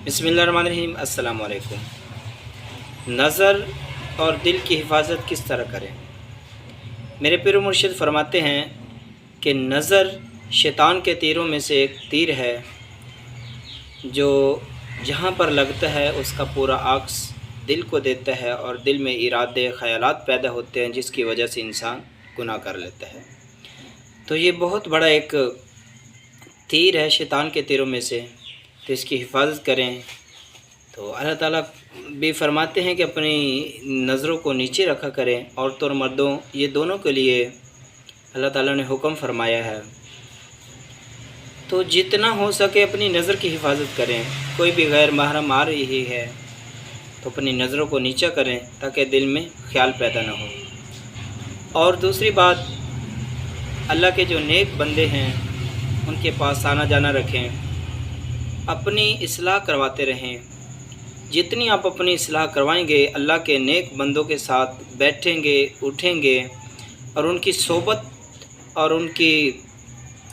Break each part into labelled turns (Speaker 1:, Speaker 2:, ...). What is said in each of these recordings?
Speaker 1: बिस्मिल्लाहिर्रहमानिर्रहीम। अस्सलाम वालेकुम। नज़र और दिल की हिफाजत किस तरह करें? मेरे पीर मुर्शिद फरमाते हैं कि नज़र शैतान के तीरों में से एक तीर है जो जहाँ पर लगता है उसका पूरा अक्स दिल को देता है और दिल में इरादे ख़यालात पैदा होते हैं जिसकी वजह से इंसान गुनाह कर लेता है। तो ये बहुत बड़ा एक तीर है शैतान के तीरों में से, तो इसकी हिफाजत करें। तो अल्लाह ताला भी फरमाते हैं कि अपनी नज़रों को नीचे रखा करें। औरतों और मर्दों ये दोनों के लिए अल्लाह ताला ने हुक्म फरमाया है। तो जितना हो सके अपनी नज़र की हिफाजत करें। कोई भी गैर महरम आ रही है तो अपनी नज़रों को नीचा करें ताकि दिल में ख्याल पैदा ना हो। और दूसरी बात, अल्लाह के जो नेक बंदे हैं उनके पास आना जाना रखें, अपनी इस्लाह करवाते रहें। जितनी आप अपनी इस्लाह करवाएंगे अल्लाह के नेक बंदों के साथ बैठेंगे उठेंगे और उनकी सोबत और उनकी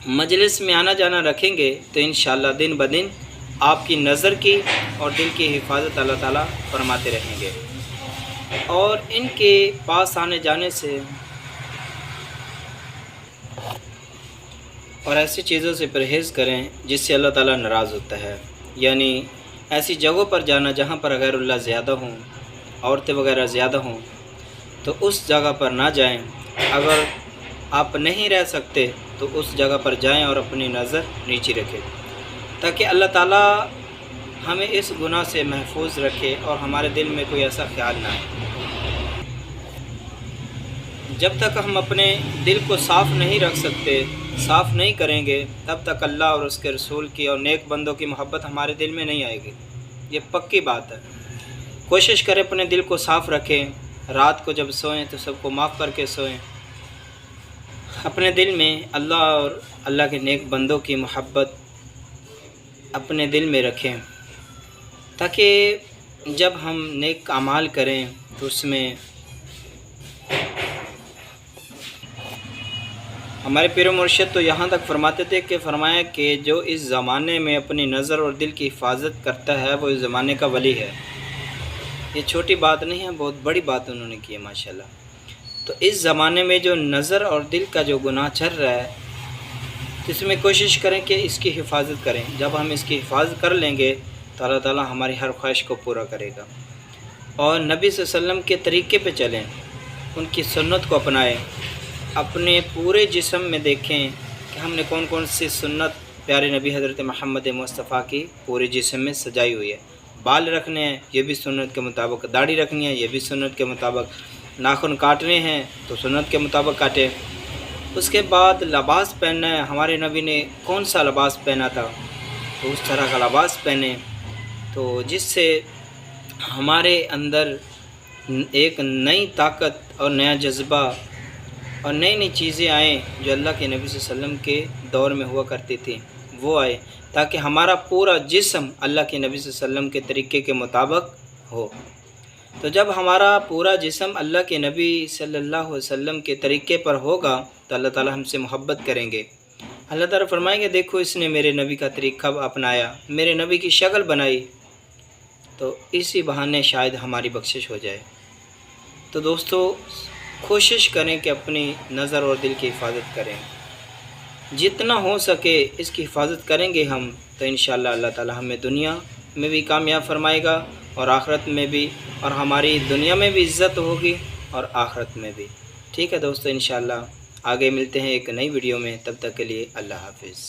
Speaker 1: मजलिस में आना जाना रखेंगे तो इंशाअल्लाह दिन ब दिन आपकी नज़र की और दिल की हिफाजत अल्लाह ताला फरमाते रहेंगे। और इनके पास आने जाने से और ऐसी चीज़ों से परहेज़ करें जिससे अल्लाह ताला नाराज़ होता है। यानी ऐसी जगहों पर जाना जहाँ पर गैरुल्लाह ज़्यादा हों, औरतें वगैरह ज़्यादा हों, तो उस जगह पर ना जाएं। अगर आप नहीं रह सकते तो उस जगह पर जाएं और अपनी नज़र नीचे रखें ताकि अल्लाह ताला हमें इस गुनाह से महफूज रखे और हमारे दिल में कोई ऐसा ख्याल ना आए। जब तक हम अपने दिल को साफ़ नहीं रख सकते, साफ़ नहीं करेंगे, तब तक अल्लाह और उसके रसूल की और नेक बंदों की मोहब्बत हमारे दिल में नहीं आएगी। ये पक्की बात है। कोशिश करें अपने दिल को साफ़ रखें। रात को जब सोएं तो सबको माफ़ करके सोएं। अपने दिल में अल्लाह और अल्लाह के नेक बंदों की मोहब्बत अपने दिल में रखें ताकि जब हम नेक अमाल करें तो उसमें हमारे पीर मुर्शिद तो यहाँ तक फरमाते थे कि फरमाया कि जो इस ज़माने में अपनी नज़र और दिल की हिफाजत करता है वो इस ज़माने का वली है। ये छोटी बात नहीं है, बहुत बड़ी बात उन्होंने की है माशाल्लाह। तो इस ज़माने में जो नज़र और दिल का जो गुनाह चल रहा है तो इसमें कोशिश करें कि इसकी हिफाजत करें। जब हम इसकी हिफाजत कर लेंगे तो अल्लाह ताला हमारी हर ख्वाहिश को पूरा करेगा। और नबी सल्लल्लाहु अलैहि वसल्लम के तरीक़े पे चलें, उनकी सुन्नत को अपनाएं। अपने पूरे जिस्म में देखें कि हमने कौन कौन सी सुन्नत प्यारे नबी हज़रत मोहम्मद मुस्तफ़ा की पूरे जिस्म में सजाई हुई है। बाल रखने हैं, ये भी सुन्नत के मुताबिक। दाढ़ी रखनी है, ये भी सुन्नत के मुताबिक। नाखून काटने हैं तो सुन्नत के मुताबिक काटें। उसके बाद लिबास पहनना है, हमारे नबी ने कौन सा लिबास पहना था तो उस तरह का लिबास पहने, तो जिससे हमारे अंदर एक नई ताकत और नया जज्बा और नई नई चीज़ें आएँ जो अल्लाह के नबी सल्लल्लाहु अलैहि वसल्लम के दौर में हुआ करती थी वो आए, ताकि हमारा पूरा जिस्म अल्लाह के नबी सल्लल्लाहु अलैहि वसल्लम के तरीक़े के मुताबिक हो। तो जब हमारा पूरा जिस्म अल्लाह के नबी सल्लल्लाहु अलैहि वसल्लम के तरीक़े पर होगा तो अल्लाह ताला हमसे मोहब्बत करेंगे। अल्लाह ताला फरमाएंगे देखो इसने मेरे नबी का तरीक़ा अपनाया, मेरे नबी की शक्ल बनाई, तो इसी बहाने शायद हमारी बख्शिश हो जाए। तो दोस्तों कोशिश करें कि अपनी नज़र और दिल की हिफाजत करें। जितना हो सके इसकी हिफाजत करेंगे हम तो इंशाअल्लाह अल्लाह ताला हमें दुनिया में भी कामयाब फरमाएगा और आखिरत में भी, और हमारी दुनिया में भी इज़्ज़त होगी और आखिरत में भी। ठीक है दोस्तों, इंशाअल्लाह आगे मिलते हैं एक नई वीडियो में। तब तक के लिए अल्लाह हाफ़िज़।